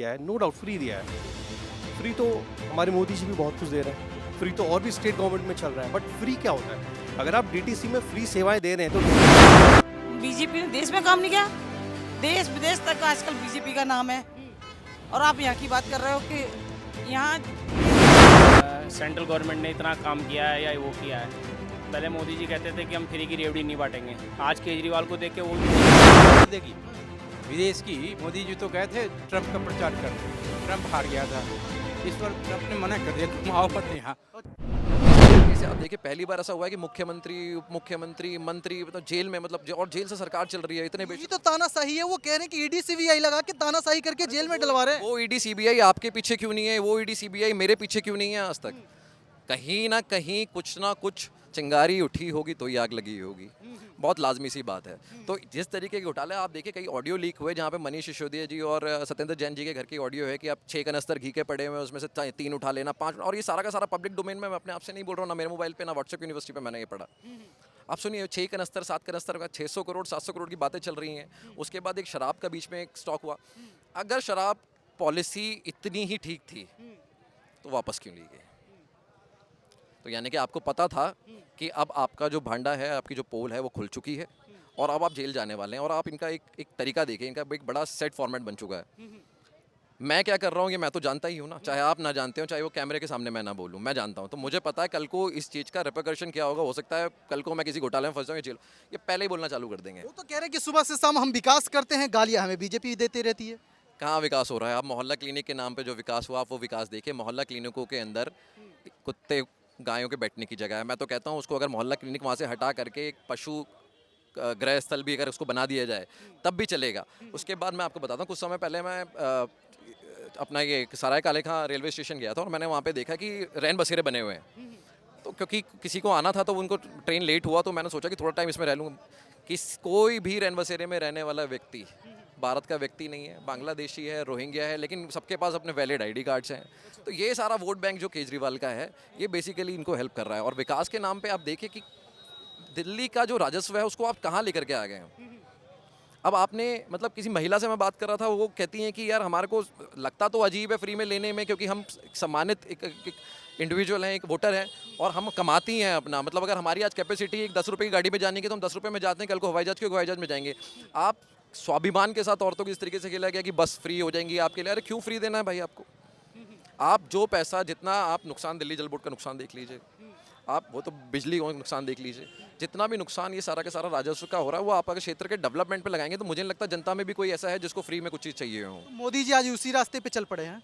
दिया है, no doubt free दिया है। फ्री तो हमारे मोदी जी भी बहुत कुछ दे रहे हैं, फ्री तो और भी स्टेट गवर्नमेंट में चल रहा है, बट फ्री क्या होता है? अगर आप डीटीसी में फ्री सेवाएं दे रहे हैं तो बीजेपी ने देश में काम नहीं किया। देश विदेश तक आजकल बीजेपी का नाम है, और आप यहाँ की बात कर रहे हो कि यहाँ सेंट्रल गवर्नमेंट ने इतना काम किया है या वो किया है। पहले मोदी जी कहते थे कि हम फ्री की रेवड़ी नहीं बांटेंगे, आज केजरीवाल को देख के वो देगी विदेश की। मोदी जी तो गए थे ट्रंप का प्रचार करने, ट्रंप हार गया था, इस बार ट्रंप ने मना कर दिया तुम आओ मत यहाँ। जैसे आप देखिए पहली बार ऐसा हुआ है कि मुख्यमंत्री उप मुख्यमंत्री मंत्री मतलब जेल में, मतलब और जेल से सरकार चल रही है इतने ये तो तानाशाही है। वो कह रहे हैं कि ईडी सीबीआई लगा के तानाशाही करके जेल में डलवा रहे हैं। वो ईडी सीबीआई आपके पीछे क्यों नहीं है? वो ईडी सीबीआई मेरे पीछे क्यों नहीं है? आज तक कहीं ना कहीं कुछ ना कुछ चिंगारी उठी होगी तो ही आग लगी होगी, बहुत लाजमी सी बात है। तो जिस तरीके के घोटाले आप देखिए, कई ऑडियो लीक हुए जहाँ पे मनीष सिसोदिया जी और सत्येंद्र जैन जी के घर की ऑडियो है कि आप 6 कनस्तर घी के पड़े हुए हैं, उसमें से 3 उठा लेना, 5, और ये सारा का सारा पब्लिक डोमेन में, मैं अपने आप से नहीं बोल रहा हूँ, ना मेरे मोबाइल पे ना व्हाट्सएप यूनिवर्सिटी पे मैंने ये पढ़ा। आप सुनिए 6 कनस्तर 7 कनस्तर का 600 करोड़ 700 करोड़ की बातें चल रही हैं। उसके बाद एक शराब का बीच में एक स्टॉक हुआ। अगर शराब पॉलिसी इतनी ही ठीक थी तो वापस क्यों ली गई? तो यानी कि आपको पता था कि अब आपका जो भांडा है, आपकी जो पोल है वो खुल चुकी है और अब आप जेल जाने वाले हैं। और आप इनका एक तरीका देखिए, इनका एक बड़ा सेट फॉर्मेट बन चुका है। मैं क्या कर रहा हूँ ये मैं तो जानता ही हूँ ना, चाहे आप ना जानते हो, चाहे वो कैमरे के सामने मैं ना बोलूँ, मैं जानता हूँ। तो मुझे पता है कल को इस चीज़ का रिपरकशन क्या होगा। हो सकता है कल को मैं किसी घोटाले में फंस जाऊँ, जेल, ये पहले ही बोलना चालू कर देंगे। वो तो कह रहे हैं कि सुबह से शाम हम विकास करते हैं, गालियां हमें बीजेपी देती रहती है। कहाँ विकास हो रहा है? आप मोहल्ला क्लिनिक के नाम पे जो विकास हुआ आप वो विकास देखिए। मोहल्ला क्लिनिकों के अंदर कुत्ते गायों के बैठने की जगह है। मैं तो कहता हूँ उसको अगर मोहल्ला क्लिनिक वहाँ से हटा करके एक पशु गृह स्थल भी अगर उसको बना दिया जाए तब भी चलेगा। उसके बाद मैं आपको बताता हूँ, कुछ समय पहले मैं अपना ये सराय काले खां रेलवे स्टेशन गया था और मैंने वहाँ पे देखा कि रैन बसेरे बने हुए हैं। तो क्योंकि किसी को आना था तो उनको ट्रेन लेट हुआ तो मैंने सोचा कि थोड़ा टाइम इसमें रह लूँ। कोई भी रैन बसेरे में रहने वाला व्यक्ति भारत का व्यक्ति नहीं है, बांग्लादेशी है, रोहिंग्या है, लेकिन सबके पास अपने वैलिड आईडी कार्ड्स हैं। तो ये सारा वोट बैंक जो केजरीवाल का है ये बेसिकली इनको हेल्प कर रहा है। और विकास के नाम पे आप देखिए कि दिल्ली का जो राजस्व है उसको आप कहाँ लेकर के आ गए हैं। अब आपने मतलब किसी महिला से मैं बात कर रहा था, वो कहती हैं कि यार हमारे को लगता तो अजीब है फ्री में लेने में, क्योंकि हम सम्मानित एक इंडिविजुअल हैं, एक वोटर हैं और हम कमाती हैं अपना, मतलब अगर हमारी आज कैपेसिटी एक 10 रुपये की गाड़ी में जाने की तो हम 10 रुपये में जाते हैं, कल को हवाई जहाज के हवाई जहाज में जाएंगे। आप स्वाभिमान के साथ औरतों को इस तरीके से खेला गया कि बस फ्री हो जाएंगी आपके लिए। अरे क्यों फ्री देना है भाई आपको? आप जो पैसा जितना आप नुकसान, दिल्ली जल बोर्ड का नुकसान देख लीजिए आप, वो तो बिजली का नुकसान देख लीजिए, जितना भी नुकसान ये सारा का सारा राजस्व का हो रहा है वो आप अगर क्षेत्र के डेवलपमेंट पे लगाएंगे तो मुझे नहीं लगता जनता में भी कोई ऐसा है जिसको फ्री में कुछ चीज़ चाहिए हो। मोदी जी आज उसी रास्ते पे चल पड़े हैं।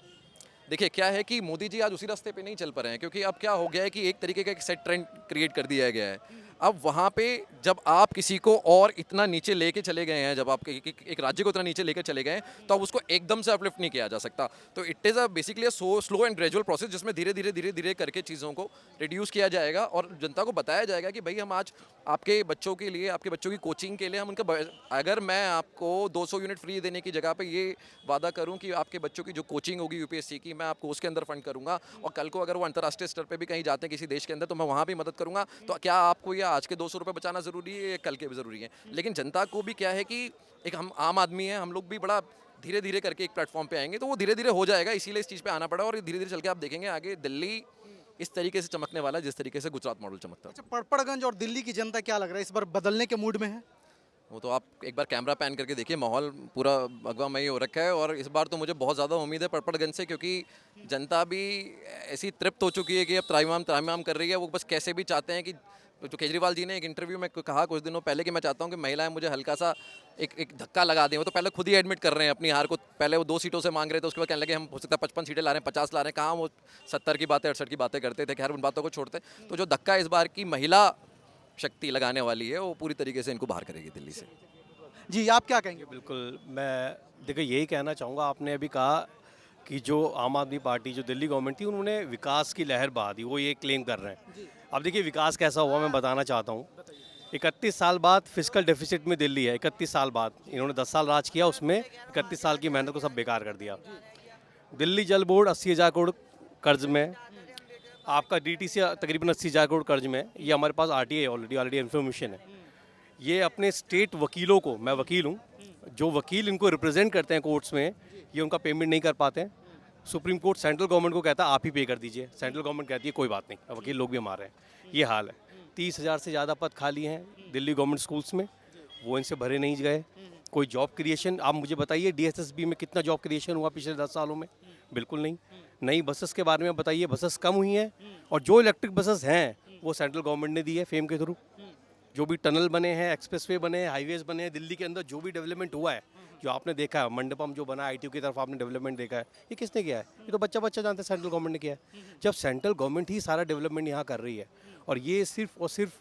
देखिए क्या है कि मोदी जी आज उसी रास्ते पे नहीं चल पा रहे हैं, क्योंकि अब क्या हो गया है कि एक तरीके का एक सेट ट्रेंड क्रिएट कर दिया गया है। अब वहाँ पे जब आप किसी को और इतना नीचे लेके चले गए हैं, जब आप एक राज्य को इतना नीचे लेकर चले गए हैं तो अब उसको एकदम से अपलिफ्ट नहीं किया जा सकता। तो it is a basically slow and gradual process जिसमें धीरे धीरे करके चीज़ों को रिड्यूस किया जाएगा और जनता को बताया जाएगा कि भाई हम आज आपके बच्चों के लिए, आपके बच्चों की कोचिंग के लिए हम उनका, अगर मैं आपको 200 यूनिट फ्री देने की जगह पर ये वादा करूँ कि आपके बच्चों की जो कोचिंग होगी यूपीएससी की, मैं आपको उसके अंदर फंड करूँगा और कल को अगर वो अंतर्राष्ट्रीय स्तर पर भी कहीं जाते हैं किसी देश के अंदर तो मैं वहाँ भी मदद करूँगा। तो क्या आपको ये आज के 200 रुपये बचाना ज़रूरी है या कल के भी ज़रूरी है? लेकिन जनता को भी क्या है कि एक हम आम आदमी हैं, हम लोग भी बड़ा धीरे धीरे करके एक प्लेटफॉर्म पे आएंगे तो वो धीरे धीरे हो जाएगा, इसीलिए इस चीज़ पे आना पड़ा। और धीरे धीरे चल के आप देखेंगे आगे दिल्ली इस तरीके से चमकने वाला है जिस तरीके से गुजरात मॉडल चमकता है। अच्छा, पड़पड़गंज और दिल्ली की जनता क्या लग रहा है इस बार बदलने के मूड में है? वो तो आप एक बार कैमरा पैन करके देखिए, माहौल पूरा भगवामयी हो रखा है। और इस बार तो मुझे बहुत ज़्यादा उम्मीद है पड़पड़गंज से, क्योंकि जनता भी ऐसी तृप्त हो चुकी है कि अब त्राहिमाम कर रही है। वो बस कैसे भी चाहते हैं कि जो केजरीवाल जी ने एक इंटरव्यू में कहा कुछ दिनों पहले कि मैं चाहता हूं कि महिलाएं मुझे हल्का सा एक धक्का लगा दें। वो तो पहले खुद ही एडमिट कर रहे हैं अपनी हार को। पहले वो 2 सीटों से मांग रहे थे, उसके बाद कहने लगे हम हो सकता है 55 सीटें ला रहे हैं, 50 ला रहे हैं। कहाँ वो 70 की बातें 68 की बातें करते थे। खैर उन बातों को छोड़ते। तो जो धक्का इस बार की महिला शक्ति लगाने वाली है वो पूरी तरीके से इनको बाहर करेगी दिल्ली से। जी आप क्या कहेंगे? बिल्कुल, मैं देखो यही कहना चाहूँगा। आपने अभी कहा कि जो आम आदमी पार्टी जो दिल्ली गवर्नमेंट थी उन्होंने विकास की लहर बहा दी, वो ये क्लेम कर रहे हैं। अब देखिए विकास कैसा हुआ मैं बताना चाहता हूँ। 31 साल बाद फिस्कल डेफिसिट में दिल्ली है। 31 साल बाद इन्होंने 10 साल राज किया, उसमें 31 साल की मेहनत को सब बेकार कर दिया। दिल्ली जल बोर्ड 80,000 करोड़ कर्ज में, आपका डीटीसी तकरीबन 80,000 करोड़ कर्ज में। ये हमारे पास आरटीआई ऑलरेडी इन्फॉर्मेशन है। ये अपने स्टेट वकीलों को, मैं वकील हूँ, जो वकील इनको रिप्रेजेंट करते हैं कोर्ट्स में, ये उनका पेमेंट नहीं कर पाते हैं। सुप्रीम कोर्ट सेंट्रल गवर्नमेंट को कहता है आप ही पे कर दीजिए, सेंट्रल गवर्नमेंट कहती है कोई बात नहीं, अब वकील लोग भी हमारे हैं। ये हाल है। 30,000 से ज़्यादा पद खाली हैं दिल्ली गवर्नमेंट स्कूल्स में, वो इनसे भरे नहीं गए। कोई जॉब क्रिएशन आप मुझे बताइए, DSSB में कितना जॉब क्रिएशन हुआ पिछले 10 सालों में? बिल्कुल नहीं। नई बसेस के बारे में बताइए, बसेस कम हुई हैं, और जो इलेक्ट्रिक बसेस हैं वो सेंट्रल गवर्नमेंट ने दी है फेम के थ्रू। जो भी टनल बने हैं, एक्सप्रेसवे बने हैं, हाईवेज बने हैं, दिल्ली के अंदर जो भी डेवलपमेंट हुआ है, जो आपने देखा है, मंडपम जो बना ITO की तरफ आपने डेवलपमेंट देखा है, ये किसने किया है? ये तो बच्चा बच्चा जानते हैं सेंट्रल गवर्नमेंट ने किया है। जब सेंट्रल गवर्नमेंट ही सारा डेवलपमेंट यहाँ कर रही है और ये सिर्फ और सिर्फ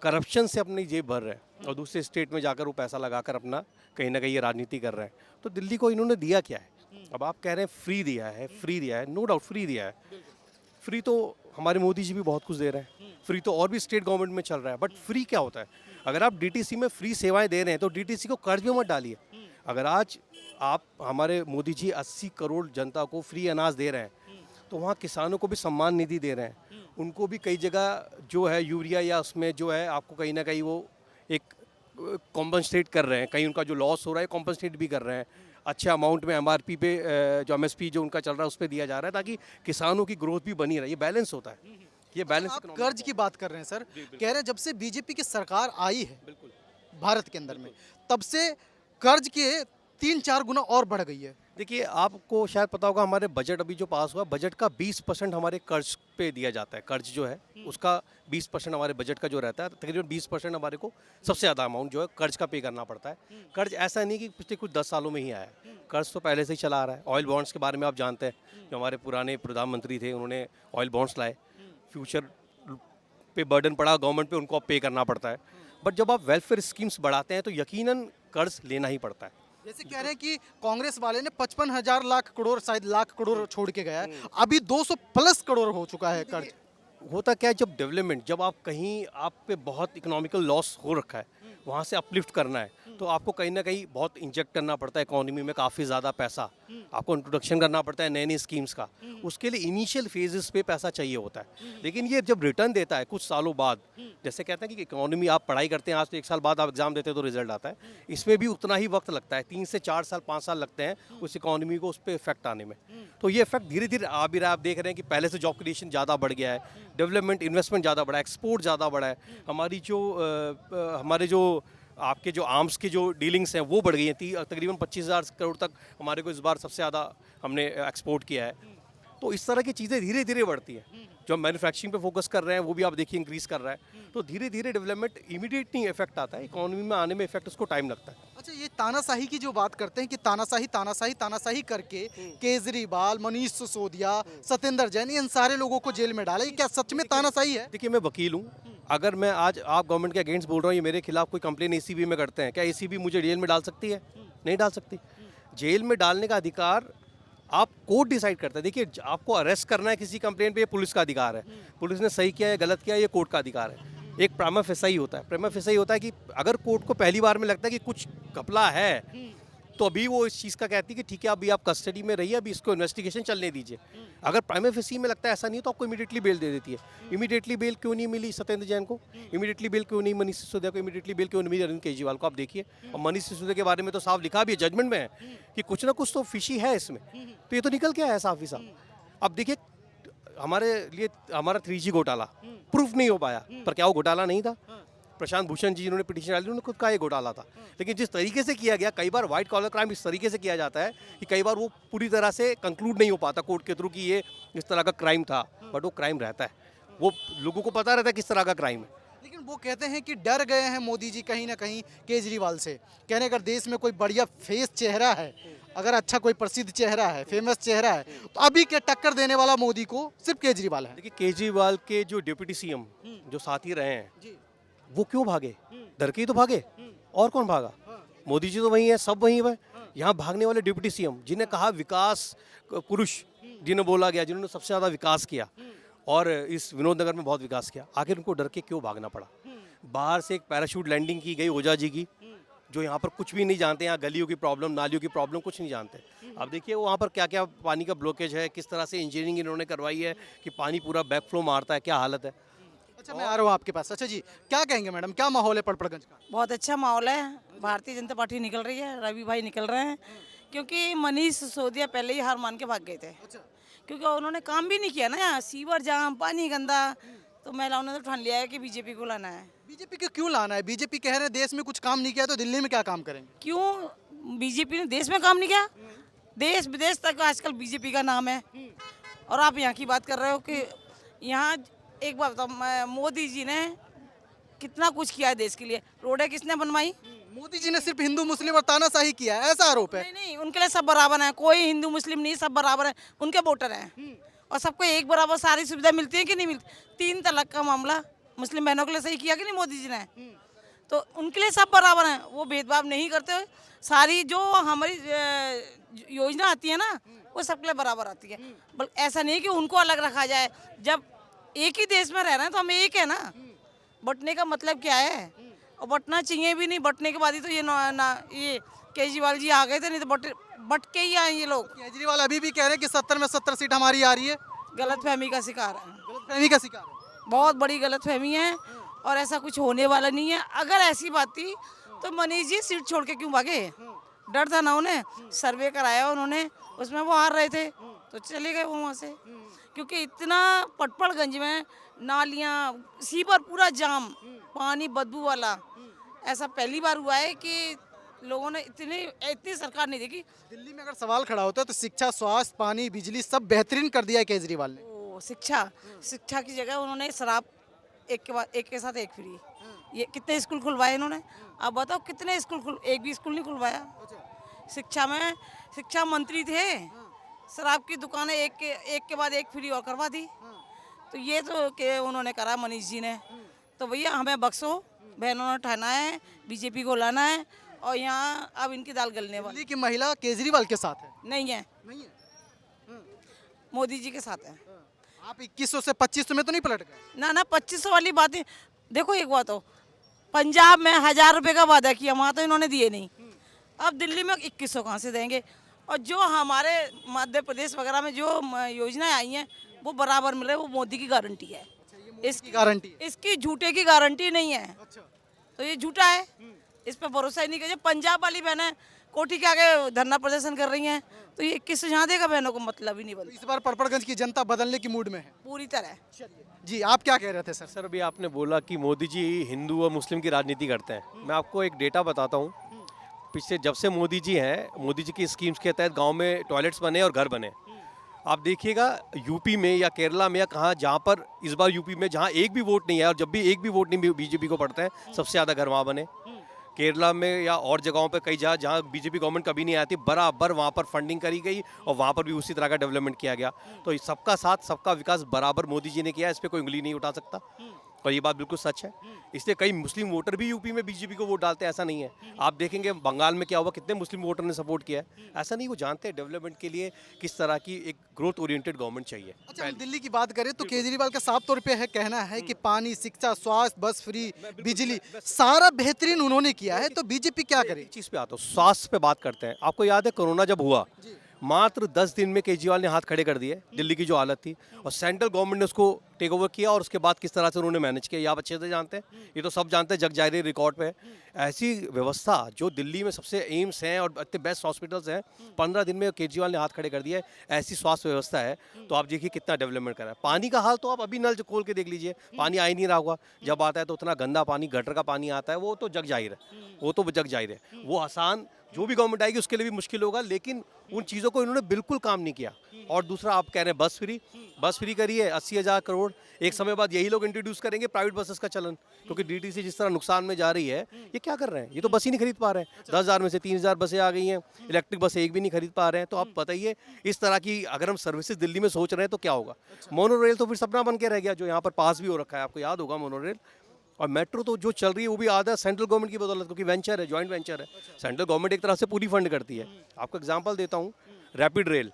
करप्शन से अपनी जेब भर रहे हैं और दूसरे स्टेट में जाकर वो पैसा लगाकर अपना कहीं ना कहीं ये राजनीति कर रहे हैं, तो दिल्ली को इन्होंने दिया क्या है? अब आप कह रहे हैं फ्री दिया है, फ्री दिया है, नो डाउट फ्री दिया है। फ्री तो हमारे मोदी जी भी बहुत कुछ दे रहे हैं, फ्री तो और भी स्टेट गवर्नमेंट में चल रहा है। बट फ्री क्या होता है? अगर आप DTC में फ्री सेवाएं दे रहे हैं तो DTC को कर्ज में मत डालिए। अगर आज आप हमारे मोदी जी 80 करोड़ जनता को फ्री अनाज दे रहे हैं, तो वहाँ किसानों को भी सम्मान निधि दे रहे हैं, उनको भी कई जगह जो है यूरिया या उसमें जो है आपको कहीं ना कहीं वो एक कॉम्पनसेट कर रहे हैं, कहीं उनका जो लॉस हो रहा है कॉम्पनसेट भी कर रहे हैं। अच्छे अमाउंट में MRP पे जो MSP जो उनका चल रहा है उस पर दिया जा रहा है, ताकि किसानों की ग्रोथ भी बनी रहे। ये बैलेंस होता है, ये बैलेंस। आप कर्ज की बात कर रहे हैं सर, कह रहे हैं जब से बीजेपी की सरकार आई है बिल्कुल भारत के अंदर में, तब से कर्ज के 3-4 गुना और बढ़ गई है। देखिए, आपको शायद पता होगा हमारे बजट अभी जो पास हुआ, बजट का 20% हमारे कर्ज पे दिया जाता है। कर्ज जो है उसका 20% हमारे बजट का जो रहता है, तकरीबन 20% हमारे को सबसे ज़्यादा अमाउंट जो है कर्ज का पे करना पड़ता है। कर्ज ऐसा नहीं कि पिछले कुछ 10 सालों में ही आया है, कर्ज तो पहले से ही चला आ रहा है। ऑयल बॉन्ड्स के बारे में आप जानते हैं, जो हमारे पुराने प्रधानमंत्री थे उन्होंने ऑयल बॉन्ड्स लाए, फ्यूचर पे बर्डन पड़ा गवर्नमेंट पे, उनको अब पे करना पड़ता है। बट जब आप वेलफेयर स्कीम्स बढ़ाते हैं तो यकीनन कर्ज लेना ही पड़ता है। जैसे कह रहे हैं कि कांग्रेस वाले ने 55,000 लाख करोड़, शायद लाख करोड़ छोड़ के गया है, अभी 200 प्लस करोड़ हो चुका है कर्ज। होता क्या है, जब डेवलपमेंट, जब आप कहीं आप पे बहुत इकोनॉमिकल लॉस हो रखा है, वहाँ से अपलिफ्ट करना है, तो आपको कहीं ना कहीं बहुत इंजेक्ट करना पड़ता है इकोनॉमी में, काफ़ी ज़्यादा पैसा आपको इंट्रोडक्शन करना पड़ता है नई नई स्कीम्स का। उसके लिए इनिशियल फेजेस पे पैसा चाहिए होता है, लेकिन ये जब रिटर्न देता है कुछ सालों बाद, जैसे कहते हैं कि इकोनॉमी आप पढ़ाई करते हैं आज तो 1 साल बाद आप एग्जाम देते हैं तो रिजल्ट आता है, इसमें भी उतना ही वक्त लगता है, 3 से 4 साल 5 साल लगते हैं उस इकोनॉमी को उस पर इफेक्ट आने में। तो ये इफेक्ट धीरे धीरे आ भी रहा है। आप देख रहे हैं कि पहले से जॉब क्रिएशन ज़्यादा बढ़ गया है, डेवलपमेंट इन्वेस्टमेंट ज़्यादा बढ़ा है, एक्सपोर्ट ज़्यादा बढ़ा है, हमारे जो आपके जो आर्म्स की जो डीलिंग्स हैं वो बढ़ गई हैं, तकरीबन 25,000 करोड़ तक हमारे को इस बार सबसे ज़्यादा हमने एक्सपोर्ट किया है। तो इस तरह की चीज़ें धीरे धीरे बढ़ती हैं। जो हम मैन्युफैक्चरिंग पे फोकस कर रहे हैं वो भी आप देखिए इंक्रीज़ कर रहा है। तो धीरे धीरे डेवलपमेंट इमीडिएट नहीं इफेक्ट आता है, इकोनॉमी में आने में इफेक्ट उसको टाइम लगता है। अच्छा, ये तानाशाही की जो बात करते हैं कि तानाशाही तानाशाही तानाशाही करके केजरीवाल, मनीष सिसोदिया, सत्येंद्र जैन, इन सारे लोगों को जेल में डाला, ये क्या सच में तानाशाही है? देखिए, मैं वकील हूँ, अगर मैं आज आप गवर्नमेंट के अगेंस्ट बोल रहा हूँ, ये मेरे खिलाफ कोई कंप्लेन ACB में करते हैं, क्या ACB मुझे जेल में डाल सकती है? नहीं डाल सकती। जेल में डालने का अधिकार आप कोर्ट डिसाइड करता है। देखिए, आपको अरेस्ट करना है किसी कंप्लेन पे, ये पुलिस का अधिकार है, पुलिस ने सही किया है गलत किया है ये कोर्ट का अधिकार है। एक प्राइमा फेसाई होता है, प्राइमा फेसाई होता है कि अगर कोर्ट को पहली बार में लगता है कि कुछ घपला है, तो अभी वो इस चीज़ का कहती है कि ठीक है अभी आप कस्टडी में रहिए, अभी इसको इन्वेस्टिगेशन चलने दीजिए। अगर प्राइमा फेसी में लगता है ऐसा नहीं है तो आपको इमीडिएटली बेल दे देती है। इमीडिएटली बेल क्यों नहीं मिली सत्येंद्र जैन को? इमीडिएटली बेल क्यों नहीं मनीष सिसोदिया को? इमीडिएटली बेल क्यों नहीं मिली अरविंद केजरीवाल को? आप देखिए, और मनीष सिसोदिया के बारे में तो साफ लिखा भी है, जजमेंट में है कि कुछ ना कुछ तो फिशी है इसमें, तो ये तो निकल के आया साफ ही साफ। अब देखिए, हमारे लिए हमारा 3G घोटाला प्रूफ नहीं हो पाया, पर क्या वो घोटाला नहीं था? प्रशांत भूषण जी जिन्होंने पिटीशन डाली उन्होंने खुद कहा ये घोटाला था, लेकिन जिस तरीके से किया गया, कई बार व्हाइट कॉलर क्राइम इस तरीके से किया जाता है कि कई बार वो पूरी तरह से कंक्लूड नहीं हो पाता कोर्ट के थ्रू कि ये इस तरह का क्राइम था, बट वो क्राइम रहता है, वो लोगों को पता रहता है किस तरह का क्राइम है। लेकिन वो कहते हैं कि डर गए हैं मोदी जी कहीं ना कहीं केजरीवाल से, कहने अगर देश में कोई बढ़िया फेस चेहरा है, अगर अच्छा कोई प्रसिद्ध चेहरा है, फेमस चेहरा है, तो अभी के टक्कर देने वाला मोदी को सिर्फ केजरीवाल है। देखिए, केजरीवाल के जो डिप्टी CM जो साथी रहे हैं वो क्यों भागे? डर के ही तो भागे, और कौन भागा? मोदी जी तो वही है, सब वही है। यहाँ भागने वाले डिप्टी CM जिन्हें कहा विकास पुरुष, जिन्हें बोला गया जिन्होंने सबसे ज़्यादा विकास किया और इस विनोद नगर में बहुत विकास किया, आखिर उनको डर के क्यों भागना पड़ा? बाहर से एक पैराशूट लैंडिंग की गई ओझा जी की, जो यहाँ पर कुछ भी नहीं जानते, यहाँ गलियों की प्रॉब्लम, नालियों की प्रॉब्लम कुछ नहीं जानते। अब देखिए वहाँ पर क्या क्या पानी का ब्लॉकेज है, किस तरह से इंजीनियरिंग इन्होंने करवाई है कि पानी पूरा बैक फ्लो मारता है, क्या हालत है। अच्छा, मैं आ रहा हूँ आपके पास। अच्छा जी, क्या कहेंगे मैडम, क्या माहौल है पड़पड़गंज का? बहुत अच्छा माहौल है, भारतीय जनता पार्टी निकल रही है, रवि भाई निकल रहे हैं, क्योंकि मनीष सिसोदिया पहले ही हार मान के भाग गए थे। क्योंकि उन्होंने काम भी नहीं किया ना, यहाँ सीवर जाम, पानी गंदा, तो महिलाओं ने तो ठान लिया है कि बीजेपी को लाना है। बीजेपी को क्यों लाना है? बीजेपी कह रहे हैं देश में कुछ काम नहीं किया तो दिल्ली में क्या काम करेंगे? क्यों बीजेपी ने देश में काम नहीं किया? देश विदेश तक आजकल बीजेपी का नाम है। और आप यहाँ की बात कर रहे हो कि यहाँ एक बात बताओ, मोदी जी ने कितना कुछ किया है देश के लिए। रोडें किसने बनवाई? मोदी जी ने सिर्फ हिंदू मुस्लिम और तानाशाही किया है, ऐसा आरोप है। नहीं नहीं, उनके लिए सब बराबर है, कोई हिंदू मुस्लिम नहीं, सब बराबर है, उनके वोटर हैं। और सबको एक बराबर सारी सुविधा मिलती है कि नहीं मिलती? 3 तलाक का मामला मुस्लिम बहनों के लिए सही किया कि नहीं मोदी जी ने? तो उनके लिए सब बराबर हैं, वो भेदभाव नहीं करते हुए सारी जो हमारी योजना आती है ना, वो सबके लिए बराबर आती है। बल्कि ऐसा नहीं कि उनको अलग रखा जाए। जब एक ही देश में रह रहे हैं तो हम एक है ना, बंटने का मतलब क्या है? और बंटना चाहिए भी नहीं, बंटने के बाद ही तो ये केजरीवाल जी आ गए थे, नहीं तो बट के ही आए ये लोग। केजरीवाल अभी भी कह रहे हैं कि 70 में 70 सीट हमारी आ रही है। गलतफहमी का शिकार है, गलतफहमी का शिकार है। बहुत बड़ी गलतफहमी है और ऐसा कुछ होने वाला नहीं है। अगर ऐसी बात थी तो मनीष जी सीट छोड़ के क्यों भागे? डर था ना उन्हें, सर्वे कराया उन्होंने, उसमें वो हार रहे थे तो चले गए वो वहाँ से। क्योंकि इतना पटपड़गंज में नालियाँ, सीवर पूरा जाम, पानी बदबू वाला, ऐसा पहली बार हुआ है कि लोगों ने इतनी सरकार नहीं देखी। दिल्ली में अगर सवाल खड़ा होता है तो शिक्षा, स्वास्थ्य, पानी, बिजली सब बेहतरीन कर दिया है केजरीवाल ने। ओ, शिक्षा की जगह उन्होंने शराब एक के बाद एक के साथ एक फ्री। ये कितने स्कूल खुलवाए इन्होंने? आप बताओ कितने स्कूल एक भी स्कूल नहीं खुलवाया। शिक्षा में शिक्षा मंत्री थे, शराब की दुकानें एक के बाद एक फ्री और करवा दी। तो ये तो के उन्होंने करा मनीष जी ने। तो भैया हमें बख्शो, बहनों ने ठाना है बीजेपी को लाना है और यहाँ अब इनकी दाल गलने वाली। दिल्ली की महिला केजरीवाल के साथ है? नहीं है, नहीं है। मोदी जी के साथ है। आप 2100 से 2500 में तो नहीं पलट गए? ना 2500 वाली बातें देखो। एक बात हो, पंजाब में 1000 रुपये का वादा किया, वहाँ तो इन्होंने दिए नहीं। अब दिल्ली में 2100 कहाँ से देंगे? और जो हमारे मध्य प्रदेश वगैरह में जो योजनाएं आई हैं वो बराबर मिल रहे, वो मोदी की गारंटी है। इसकी गारंटी है। इसकी झूठे की गारंटी नहीं है। अच्छा। तो ये झूठा है, इस पर भरोसा ही नहीं कीजिए। पंजाब वाली बहनें कोठी के आगे धरना प्रदर्शन कर रही हैं, तो ये किस यहाँ देगा? बहनों को मतलब ही नहीं बनता। इस बार पटपड़गंज की जनता बदलने की मूड में है पूरी तरह। जी। आप क्या कह रहे थे सर? सर अभी आपने बोला कि मोदी जी हिंदू और मुस्लिम की राजनीति करते हैं। मैं आपको एक डेटा बताता हूँ। पिछले जब से मोदी जी हैं, मोदी जी की स्कीम्स के तहत गांव में टॉयलेट्स बने और घर बने। आप देखिएगा यूपी में या केरला में या कहाँ, जहाँ पर इस बार यूपी में जहाँ एक भी वोट नहीं है और जब भी एक भी वोट नहीं बीजेपी को पड़ता है, सबसे ज़्यादा घर वहाँ बने। केरला में या और जगहों पे कई जगह जहाँ बीजेपी गवर्नमेंट कभी नहीं आती, बराबर वहाँ पर फंडिंग करी गई और वहाँ पर भी उसी तरह का डेवलपमेंट किया गया। तो सबका साथ सबका विकास बराबर मोदी जी ने किया, इस पर कोई उंगली नहीं उठा सकता और ये बात बिल्कुल सच है। इसलिए कई मुस्लिम वोटर भी यूपी में बीजेपी को वोट डालते हैं, ऐसा नहीं है। आप देखेंगे बंगाल में क्या हुआ, कितने मुस्लिम वोटर ने सपोर्ट किया है। ऐसा नहीं, वो जानते हैं डेवलपमेंट के लिए किस तरह की एक ग्रोथ ओरिएंटेड गवर्नमेंट चाहिए। अच्छा, हम दिल्ली की बात करें तो केजरीवाल का साफ तौर पे है कहना है कि पानी, शिक्षा, स्वास्थ्य, बस फ्री, बिजली सारा बेहतरीन उन्होंने किया है, तो बीजेपी क्या करे? चीज़ पे आता हूँ, स्वास्थ्य पे बात करते हैं। आपको याद है कोरोना जब हुआ, मात्र 10 दिन में केजरीवाल ने हाथ खड़े कर दिए दिल्ली की जो हालत थी, और सेंट्रल गवर्नमेंट ने उसको टेक ओवर किया और उसके बाद किस तरह से उन्होंने मैनेज किया, ये आप अच्छे से जानते हैं। ये तो सब जानते हैं, जग जाहिर रिकॉर्ड पे है। ऐसी व्यवस्था जो दिल्ली में सबसे एम्स हैं और इतने बेस्ट हॉस्पिटल्स हैं, 15 दिन में केजरीवाल ने हाथ खड़े कर दिया है। ऐसी स्वास्थ्य व्यवस्था है, तो आप देखिए कितना डेवलपमेंट करा है। पानी का हाल तो आप अभी नल खोल के देख लीजिए, पानी आ ही नहीं रहा होगा। जब आता है तो उतना गंदा पानी, गटर का पानी आता है, वो तो जग जाहिर है, वो तो जग जाहिर है। वो आसान जो भी गवर्नमेंट आएगी उसके लिए भी मुश्किल होगा, लेकिन उन चीज़ों को इन्होंने बिल्कुल काम नहीं किया। और दूसरा आप कह रहे हैं बस फ्री करिए, 80,000 करोड़। एक समय बाद यही लोग इंट्रोड्यूस करेंगे प्राइवेट बसेस का चलन, क्योंकि डीटीसी जिस तरह नुकसान में जा रही है, ये क्या कर रहे हैं? ये तो बस ही नहीं खरीद पा रहे हैं। 10,000 में से 3,000 बसें आ गई हैं, इलेक्ट्रिक बसें एक भी नहीं खरीद पा रहे हैं। तो आप बताइए, इस तरह की अगर हम सर्विसेज दिल्ली में सोच रहे हैं तो क्या होगा? मोनो रेल तो फिर सपना बन के रह गया, जो यहाँ पर पास भी हो रखा है, आपको याद होगा मोनो रेल। और मेट्रो तो जो चल रही है वो भी आधा सेंट्रल गवर्नमेंट की बदौलत, क्योंकि वेंचर है, जॉइंट वेंचर है। सेंट्रल गवर्नमेंट एक तरह से पूरी फंड करती है। आपको एग्जांपल देता हूँ, रैपिड रेल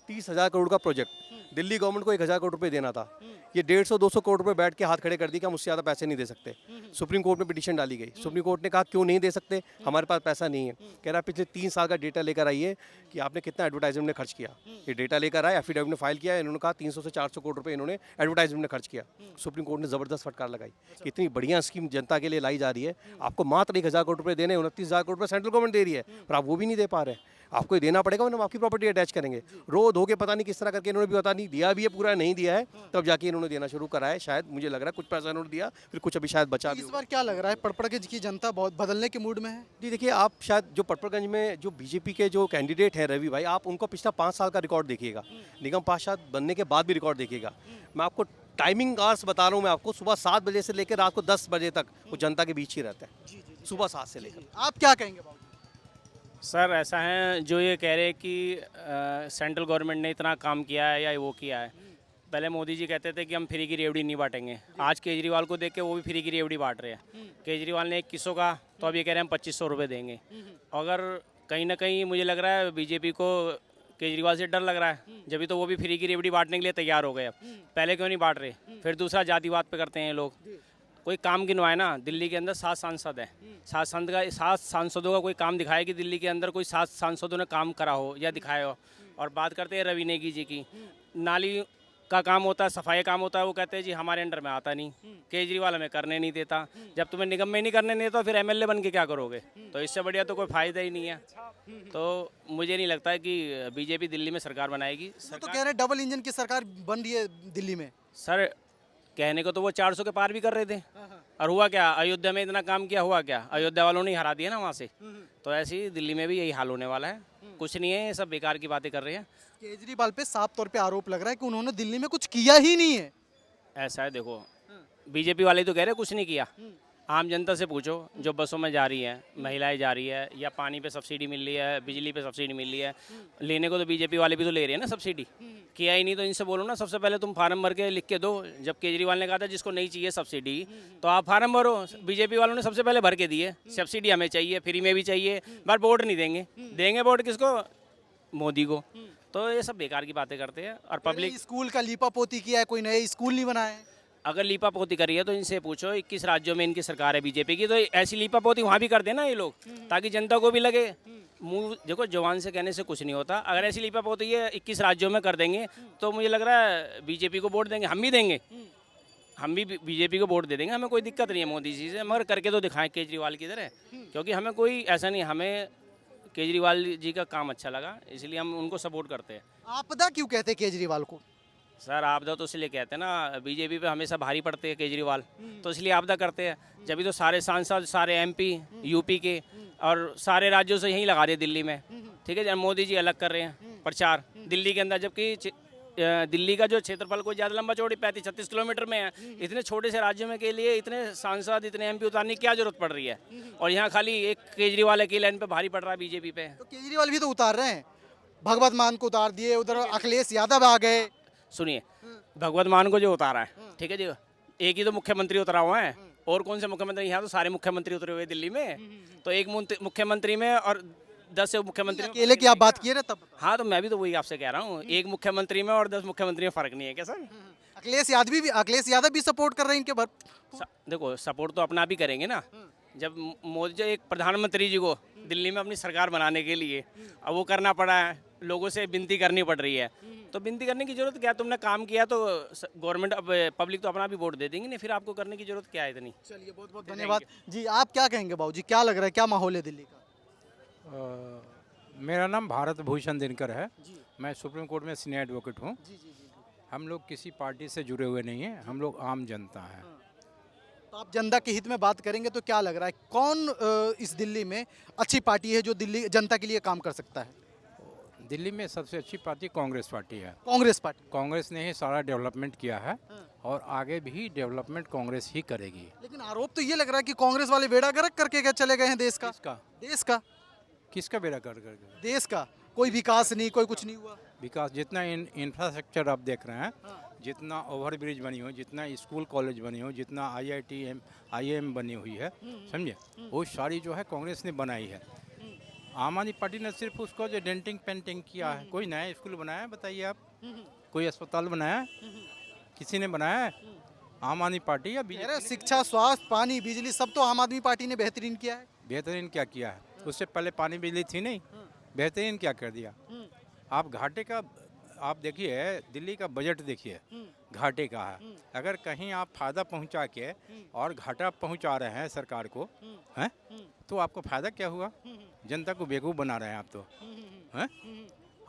30,000 करोड़ का प्रोजेक्ट, दिल्ली गवर्नमेंट को 1,000 करोड़ रुपए देना था। ये 150-200 करोड़ रुपए बैठ के हाथ खड़े कर दिए कि हम उससे ज़्यादा पैसे नहीं दे सकते। सुप्रीम कोर्ट में पिटीशन डाली गई, सुप्रीम कोर्ट ने कहा क्यों नहीं दे सकते, हमारे पास पैसा नहीं है। कह रहा पिछले 3 साल का डेटा लेकर आइए कि आपने कितना एडवर्टाइजमेंट में खर्च किया। ये डेटा लेकर आए, एफिडेविट में फाइल किया, इन्होंने कहा 300 से 400 करोड़ रुपए इन्होंने एडवर्टाइजमेंट में खर्च किया। सुप्रीम कोर्ट ने ज़बरदस्त फटकार लगाई कि इतनी बढ़िया स्कीम जनता के लिए लाई जा रही है, आपको मात्र 1,000 करोड़ रुपए देने, 29,000 करोड़ रुपए सेंट्रल गवर्नमेंट दे रही है, पर आप वो भी नहीं दे पा रहे हैं। आपको ये देना पड़ेगा वरना हम आपकी प्रॉपर्टी अटैच करेंगे। रो धो के पता नहीं किस तरह करके इन्होंने भी पता नहीं दिया भी है पूरा नहीं दिया है, तब जाके इन्होंने देना शुरू करा है। शायद मुझे लग रहा है कुछ पैसा इन्होंने दिया, फिर कुछ अभी शायद बचा भी इस बार क्या लग रहा है, पड़पड़ की जनता बहुत बदलने के मूड में है? जी देखिए, आप शायद जो पटपरगंज में जो बीजेपी के जो कैंडिडेट हैं रवि भाई, आप उनको पिछला 5 साल का रिकॉर्ड देखिएगा, निगम पार्षद बनने के बाद भी रिकॉर्ड देखिएगा। मैं आपको टाइमिंग आवर्स बता रहा हूँ, मैं आपको सुबह 7 बजे से लेकर रात को 10 बजे तक वो जनता के बीच ही रहता है, सुबह 7 से लेकर। आप क्या कहेंगे बाबू? सर ऐसा है, जो ये कह रहे हैं कि सेंट्रल गवर्नमेंट ने इतना काम किया है या वो किया है, पहले मोदी जी कहते थे कि हम फ्री की रेवड़ी नहीं बांटेंगे। आज केजरीवाल को देख के वो भी फ्री की रेवड़ी बांट रहे हैं। केजरीवाल ने 2100 का, तो अब ये कह रहे हैं हम 2500 रुपये देंगे। अगर कहीं ना कहीं मुझे लग रहा है बीजेपी को केजरीवाल से डर लग रहा है, जब भी तो वो भी फ्री की रेवड़ी बांटने के लिए तैयार हो गए। अब पहले क्यों नहीं बांट रहे? फिर दूसरा जातिवाद पे करते हैं लोग। कोई काम गिनवाए ना, दिल्ली के अंदर 7 सांसद हैं, 7 सांसदों का कोई काम दिखाए कि दिल्ली के अंदर कोई 7 सांसदों ने काम करा हो या दिखाया हो। और बात करते हैं रवि नेगी जी की, नाली का काम होता है, सफाई काम होता है, वो कहते हैं जी हमारे अंडर में आता नहीं, केजरीवाल हमें करने नहीं देता। जब तुम्हें निगम में नहीं करने देता फिर एमएलए बन के क्या करोगे? तो इससे बढ़िया तो कोई फायदा ही नहीं है। तो मुझे नहीं लगता है कि बीजेपी दिल्ली में सरकार बनाएगी। वो तो कह रहे हैं डबल इंजन की सरकार बन रही है दिल्ली में। सर कहने को तो वो 400 के पार भी कर रहे थे, और हुआ क्या? अयोध्या में इतना काम किया, हुआ क्या? अयोध्या वालों ने हरा दिया ना वहाँ से। तो ऐसे ही दिल्ली में भी यही हाल होने वाला है। कुछ नहीं है, ये सब बेकार की बातें कर रहे हैं। केजरीवाल पे साफ तौर पे आरोप लग रहा है कि उन्होंने दिल्ली में कुछ किया ही नहीं है। ऐसा है, देखो बीजेपी वाले तो कह रहे कुछ नहीं किया। आम जनता से पूछो जो बसों में जा रही है, महिलाएं जा रही है, या पानी पे सब्सिडी मिल रही है, बिजली पे सब्सिडी मिल रही है, लेने को तो बीजेपी वाले भी तो ले रहे हैं ना सब्सिडी। किया ही नहीं तो इनसे बोलो ना, सबसे पहले तुम फार्म भर के लिख के दो। जब केजरीवाल ने कहा था जिसको नहीं चाहिए सब्सिडी तो आप फार्म भरो, बीजेपी वालों ने सबसे पहले भर के दिए सब्सिडी हमें चाहिए, फ्री में भी चाहिए, बट वोट नहीं देंगे। देंगे वोट किसको? मोदी को। तो ये सब बेकार की बातें करते हैं। और पब्लिक स्कूल का लीपा पोती किया है, कोई नए स्कूल नहीं बनाए हैं। अगर लीपा पोती करी है तो इनसे पूछो, 21 राज्यों में इनकी सरकार है बीजेपी की, तो ऐसी लीपा पोती वहाँ भी कर देना ये लोग, ताकि जनता को भी लगे। मुंह देखो, जवान से कहने से कुछ नहीं होता। अगर ऐसी लीपा पोती ये 21 राज्यों में कर देंगे तो मुझे लग रहा है बीजेपी को वोट देंगे, हम भी देंगे, हम भी बीजेपी को वोट दे देंगे। हमें कोई दिक्कत नहीं है मोदी जी से, मगर करके तो दिखाएं केजरीवाल की तरह, क्योंकि हमें कोई ऐसा नहीं, हमें केजरीवाल जी का काम अच्छा लगा, इसलिए हम उनको सपोर्ट करते हैं। आपदा क्यों कहते हैं केजरीवाल को? सर आपदा तो इसलिए कहते हैं ना, बीजेपी पे हमेशा भारी पड़ते हैं केजरीवाल, तो इसलिए आपदा करते हैं। जब भी तो सारे सांसद, सारे एमपी यूपी के और सारे राज्यों से यहीं लगा दिए दिल्ली में, ठीक है। जब मोदी जी अलग कर रहे हैं प्रचार दिल्ली के अंदर, जबकि दिल्ली का जो क्षेत्रफल कोई ज़्यादा लंबा चौड़ी 35-36 किलोमीटर में है। इतने छोटे से राज्य में के लिए इतने सांसद, इतने एमपी उतारने की क्या जरूरत पड़ रही है? और यहाँ खाली एक केजरीवाल अकेले इन पे भारी पड़ रहा है बीजेपी पे। तो केजरीवाल भी तो उतार रहे हैं, भगवत मान को उतार दिए, उधर अखिलेश यादव आ गए। सुनिए, भगवत मान को जो उतारा है, ठीक है जी, एक ही तो मुख्यमंत्री उतरा हुआ है, और कौन से मुख्यमंत्री? यहाँ तो सारे मुख्यमंत्री उतरे हुए दिल्ली में, तो एक मुख्यमंत्री में और 10 से मुख्यमंत्री अकेले की आप बात किए ना तब। हाँ, तो मैं भी तो वही आपसे कह रहा हूँ, एक मुख्यमंत्री में और 10 मुख्यमंत्री में फर्क नहीं है क्या सर? अखिलेश यादव भी सपोर्ट कर रहे हैं इनके भर। देखो सपोर्ट तो अपना भी करेंगे ना। जब मोदी जो एक प्रधानमंत्री जी को दिल्ली में अपनी सरकार बनाने के लिए अब वो करना पड़ा है, लोगों से विनती करनी पड़ रही है, तो विनती करने की जरूरत क्या? तुमने काम किया तो गवर्नमेंट, अब पब्लिक तो अपना भी वोट दे देंगे, नहीं फिर आपको करने की जरूरत क्या है इतनी? चलिए, बहुत बहुत धन्यवाद जी। आप क्या कहेंगे बाबू जी, क्या लग रहा है, क्या माहौल है दिल्ली का? मेरा नाम भारत भूषण दिनकर है, मैं सुप्रीम कोर्ट में सीनियर एडवोकेट हूँ। हम लोग किसी पार्टी से जुड़े हुए नहीं हैं, हम लोग आम जनता हैं। तो आप जनता के हित में बात करेंगे तो क्या लग रहा है, कौन इस दिल्ली में अच्छी पार्टी है जो दिल्ली जनता के लिए काम कर सकता है? दिल्ली में सबसे अच्छी पार्टी कांग्रेस पार्टी है। कांग्रेस पार्टी। कांग्रेस ने ही सारा डेवलपमेंट किया है और आगे भी डेवलपमेंट कांग्रेस ही करेगी। लेकिन आरोप तो ये लग रहा है कि कांग्रेस वाले बेड़ा गर्क करके क्या चले गए हैं देश का? किसका बेड़ा गर्क करके? देश का कोई विकास नहीं, कोई कुछ नहीं हुआ। विकास जितना इंफ्रास्ट्रक्चर आप देख रहे हैं, जितना ओवर ब्रिज बनी हो, जितना स्कूल कॉलेज बनी हो, जितना IIM बनी हुई है, समझे, वो सारी जो है कांग्रेस ने बनाई है। आम आदमी पार्टी ने सिर्फ उसको जो डेंटिंग पेंटिंग किया है। कोई नया स्कूल बनाया है बताइए आप? कोई अस्पताल बनाया है? किसी ने बनाया है? आम आदमी पार्टी या बीजेपी? शिक्षा, स्वास्थ्य, पानी, बिजली सब तो आम आदमी पार्टी ने बेहतरीन किया है। बेहतरीन क्या किया है? उससे पहले पानी बिजली थी नहीं, बेहतरीन क्या कर दिया? आप घाटे का, आप देखिए दिल्ली का बजट देखिए, घाटे का है। अगर कहीं आप फायदा पहुंचा के और घाटा पहुंचा रहे हैं सरकार को, हैं, तो आपको फायदा क्या हुआ? जनता को बेवकूफ़ बना रहे हैं आप तो। हैं?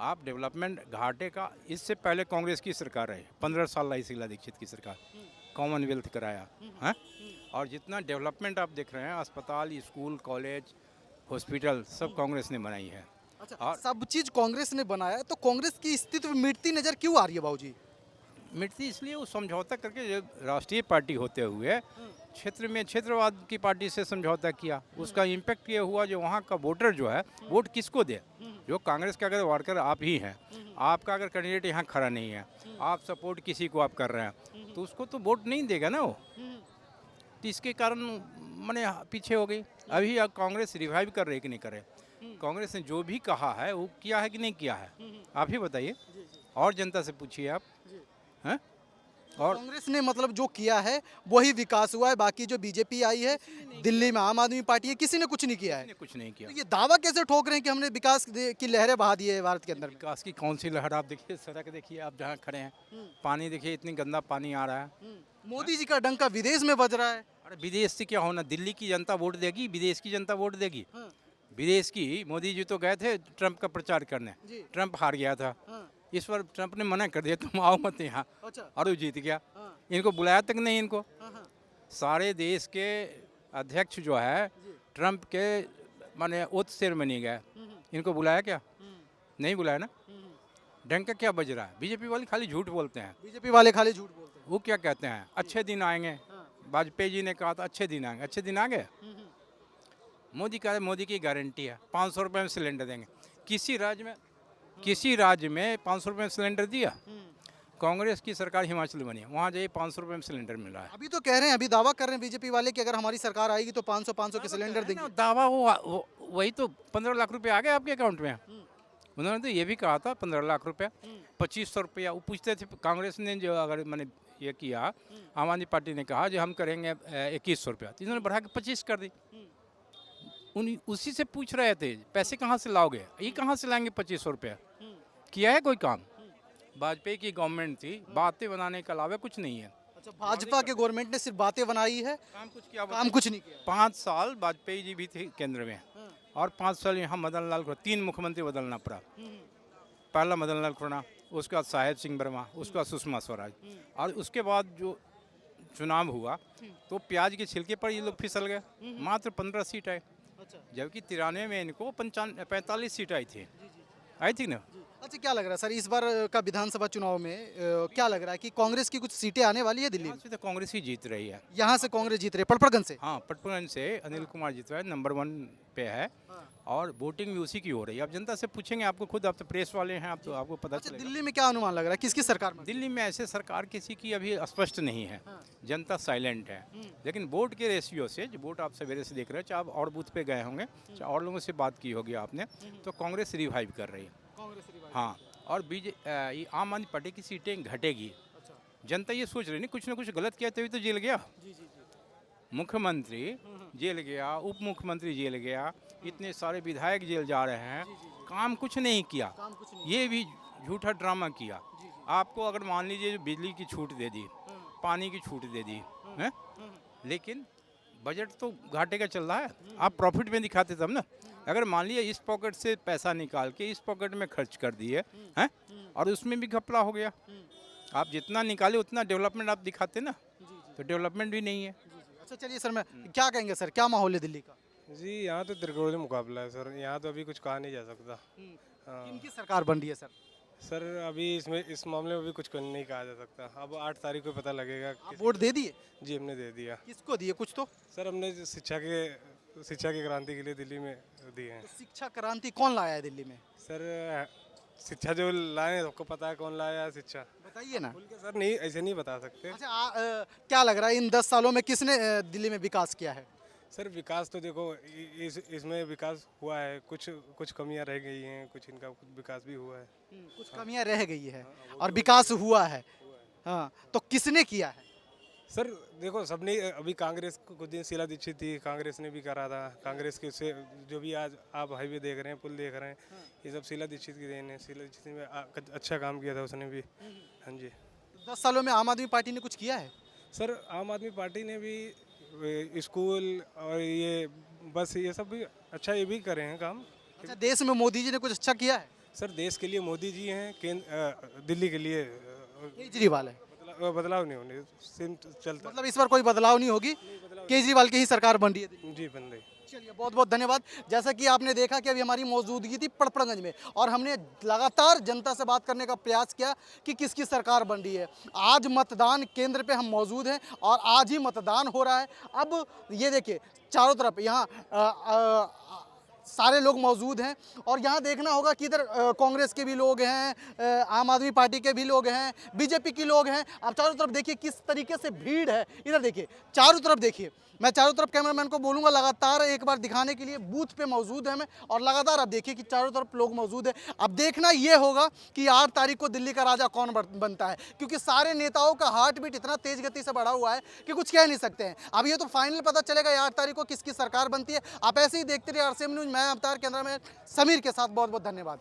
आप डेवलपमेंट घाटे का, इससे पहले कांग्रेस की सरकार रही, 15 साल रही शीला दीक्षित की सरकार, कॉमनवेल्थ कराया है। और जितना डेवलपमेंट आप देख रहे हैं, अस्पताल, स्कूल, कॉलेज, हॉस्पिटल, सब कांग्रेस ने बनाई है। अच्छा, और सब चीज कांग्रेस ने बनाया, तो कांग्रेस की स्थिति मिटती नजर क्यों आ रही है बाबूजी? मिटती इसलिए वो समझौता करके, जो राष्ट्रीय पार्टी होते हुए क्षेत्र में क्षेत्रवाद की पार्टी से समझौता किया, उसका इम्पैक्ट ये हुआ जो वहाँ का वोटर जो है वोट किसको दे। जो कांग्रेस के अगर वर्कर आप ही हैं, आपका अगर कैंडिडेट यहाँ खड़ा नहीं है, आप सपोर्ट किसी को आप कर रहे हैं, तो उसको तो वोट नहीं देगा ना वो। तो इसके कारण मैंने पीछे हो गई। अभी अब कांग्रेस रिवाइव कर रही है कि नहीं कर रहे? कांग्रेस ने जो भी कहा है वो किया है कि नहीं किया है, आप ही बताइए, और जनता से पूछिए आप हैं। और कांग्रेस ने मतलब जो किया है वही विकास हुआ है, बाकी जो बीजेपी आई है, दिल्ली में आम आदमी पार्टी है, किसी ने कुछ नहीं किया है। ने कुछ नहीं किया। तो ये दावा कैसे ठोक रहे हैं कि हमने विकास की लहरें बहा दी है भारत के अंदर? विकास की कौन सी लहर? आप देखिए, सड़क देखिए, आप जहाँ खड़े हैं, पानी देखिए, इतनी गंदा पानी आ रहा है। मोदी जी का डंका विदेश में बज रहा है। अरे विदेश से क्या होना, दिल्ली की जनता वोट देगी, विदेश की जनता वोट देगी? विदेश की, मोदी जी तो गए थे ट्रंप का प्रचार करने, ट्रंप हार गया था। इस बार ट्रंप ने मना कर दिया, तुम आओ मत यहाँ, अच्छा। और वो जीत गया। इनको बुलाया तक नहीं इनको। सारे देश के अध्यक्ष जो है ट्रंप के माने ओथ सेरेमनी गए, इनको बुलाया क्या? नहीं बुलाया ना। डंका क्या बज रहा है? बीजेपी वाले खाली झूठ बोलते हैं। बीजेपी वाले खाली झूठ बोलते हैं। वो क्या कहते हैं, अच्छे दिन आएंगे। वाजपेयी जी ने कहा था अच्छे दिन आएंगे, अच्छे दिन आ गए। मोदी का, मोदी की गारंटी है 500 रुपये में सिलेंडर देंगे। किसी राज्य में 500 रुपये में सिलेंडर दिया? कांग्रेस की सरकार हिमाचल बनी, वहाँ जाइए 500 रुपये में सिलेंडर मिल रहा है। अभी तो कह रहे हैं, अभी दावा कर रहे हैं बीजेपी वाले कि अगर हमारी सरकार आएगी तो 500 के सिलेंडर देंगे। दावा वही तो 15 लाख रुपए आ गए आपके अकाउंट में। उन्होंने तो ये भी कहा था 15 लाख रुपया, 2500 रुपया। वो पूछते थे, कांग्रेस ने जो अगर मैंने ये किया, आम आदमी पार्टी ने कहा जो हम करेंगे 2100 रुपया, तो इन्होंने बढ़ा के 25 कर दी। उसी से पूछ रहे थे पैसे कहाँ से लाओगे, ये कहाँ से लाएंगे 2500 रुपया? किया है कोई काम? वाजपेयी की गवर्नमेंट थी, बातें बनाने के अलावा कुछ नहीं है। अच्छा, भाजपा के गवर्नमेंट ने सिर्फ बातें बनाई है, काम कुछ किया? काम कुछ नहीं किया। 5 साल वाजपेयी जी भी थे केंद्र में, और 5 साल यहाँ मदन लाल खुराना, 3 मुख्यमंत्री बदलना पड़ा। पहला मदन लाल खुराना, उसके बाद साहेब सिंह वर्मा, उसके बाद सुषमा स्वराज, और उसके बाद जो चुनाव हुआ तो प्याज के छिलके पर ये लोग फिसल गए। मात्र 15 सीट आए, जबकि 93 में इनको 45 सीट आई थी ना। अच्छा, क्या लग रहा है सर इस बार का विधानसभा चुनाव में क्या लग रहा है कि कांग्रेस की कुछ सीटें आने वाली है दिल्ली में? यहाँ से तो कांग्रेस ही जीत रही है। यहाँ से कांग्रेस जीत रही है पटपड़गंज से? हाँ, पटपड़गंज से अनिल कुमार जीत रहा है, नंबर 1 पे है, और वोटिंग भी उसी की हो रही है। आप जनता से पूछेंगे, आपको खुद, आप तो प्रेस वाले हैं, आप तो आपको पता अच्छा, चलेगा। दिल्ली में क्या अनुमान लग रहा है, किसकी सरकार में? दिल्ली में ऐसे सरकार किसी की अभी स्पष्ट नहीं है, जनता साइलेंट है। लेकिन वोट के रेशियो से, जो वोट आप सवेरे से देख रहे हैं, चाहे आप और बूथ पे गए होंगे, चाहे और लोगों से बात की होगी आपने, तो कांग्रेस रिवाइव कर रही है। हाँ, और ये आम आदमी पार्टी की सीटें घटेगी। जनता ये सोच रही नहीं, कुछ ना कुछ गलत किया तभी तो जेल गया। मुख्यमंत्री जेल गया, उप मुख्यमंत्री जेल गया, इतने सारे विधायक जेल जा रहे हैं, काम कुछ नहीं किया। ये भी झूठा ड्रामा किया। आपको अगर मान लीजिए जो बिजली की छूट दे दी, पानी की छूट दे दी है, लेकिन बजट तो घाटे का चल रहा है। आप प्रॉफिट में दिखाते तब ना। अगर मान लिया इस पॉकेट से पैसा निकाल के इस पॉकेट में खर्च कर दिए हैं, और उसमें भी घपला हो गया। आप जितना निकाले उतना डेवलपमेंट आप दिखाते ना, तो डेवलपमेंट भी नहीं है। अच्छा, चलिए सर, मैं क्या कहेंगे सर, क्या माहौल है दिल्ली का? जी, यहाँ तो त्रिकोणीय मुकाबला है सर, यहाँ तो अभी कुछ कहा नहीं जा सकता। किनकी सरकार बन रही है सर? सर अभी इसमें इस मामले में भी कुछ नहीं कहा जा सकता। अब 8 तारीख को पता लगेगा। आप वोट दे दिए? जी, हमने दे दिया। किसको दिए, कुछ तो? सर हमने शिक्षा की क्रांति के लिए दिल्ली में दिए हैं। तो शिक्षा क्रांति कौन लाया है दिल्ली में? सर शिक्षा जो लाए हैं सबको पता है कौन लाया है शिक्षा, बताइए ना। सर नहीं, ऐसे नहीं बता सकते। अच्छा, क्या लग रहा है इन 10 सालों में किसने दिल्ली में विकास किया है? सर विकास तो देखो इसमें विकास हुआ है, कुछ कमियां रह गई हैं, कुछ इनका कुछ विकास भी हुआ है। कुछ कमियां रह गई है और विकास हुआ है। हाँ, तो किसने किया है? सर देखो, सबने अभी कांग्रेस को कुछ दिन शीला दीक्षित थी, कांग्रेस ने भी करा था। कांग्रेस के से जो भी आज आप हाईवे देख रहे हैं, पुल देख रहे हैं, ये सब शीला दीक्षित की देन है। शीला दीक्षित ने अच्छा काम किया था उसने भी। हाँ जी। 10 सालों में आम आदमी पार्टी ने कुछ किया है? सर आम आदमी पार्टी ने भी स्कूल और ये बस ये सब भी अच्छा ये भी करे हैं काम। अच्छा, देश में मोदी जी ने कुछ अच्छा किया है? सर देश के लिए मोदी जी हैं, दिल्ली के लिए केजरीवाल है, बदलाव नहीं होने, सेम चलता। मतलब इस बार कोई बदलाव नहीं होगी, केजरीवाल की ही सरकार बन रही है। जी बन रही। चलिए बहुत बहुत धन्यवाद। जैसा कि आपने देखा कि अभी हमारी मौजूदगी थी पड़पड़गंज में और हमने लगातार जनता से बात करने का प्रयास किया कि किसकी सरकार बन रही है। आज मतदान केंद्र पे हम मौजूद हैं और आज ही मतदान हो रहा है। अब ये देखिए चारों तरफ यहाँ सारे लोग मौजूद हैं और यहाँ देखना होगा कि इधर कांग्रेस के भी लोग हैं, आम आदमी पार्टी के भी लोग हैं, बीजेपी के लोग हैं। आप चारों तरफ देखिए किस तरीके से भीड़ है। इधर देखिए चारों तरफ देखिए, मैं चारों तरफ कैमरामैन को बोलूँगा लगातार एक बार दिखाने के लिए, बूथ पे मौजूद है मैं और लगातार आप देखिए कि चारों तरफ लोग मौजूद है। अब देखना ये होगा कि 8 तारीख को दिल्ली का राजा कौन बनता है, क्योंकि सारे नेताओं का हार्ट बीट इतना तेज गति से बढ़ा हुआ है कि कुछ कह नहीं सकते हैं। अब ये तो फाइनल पता चलेगा 8 तारीख को किसकी सरकार बनती है। आप ऐसे ही देखते रहिए RCM न्यूज़। मैं अवतार, कैमरामैन समीर के साथ बहुत बहुत धन्यवाद।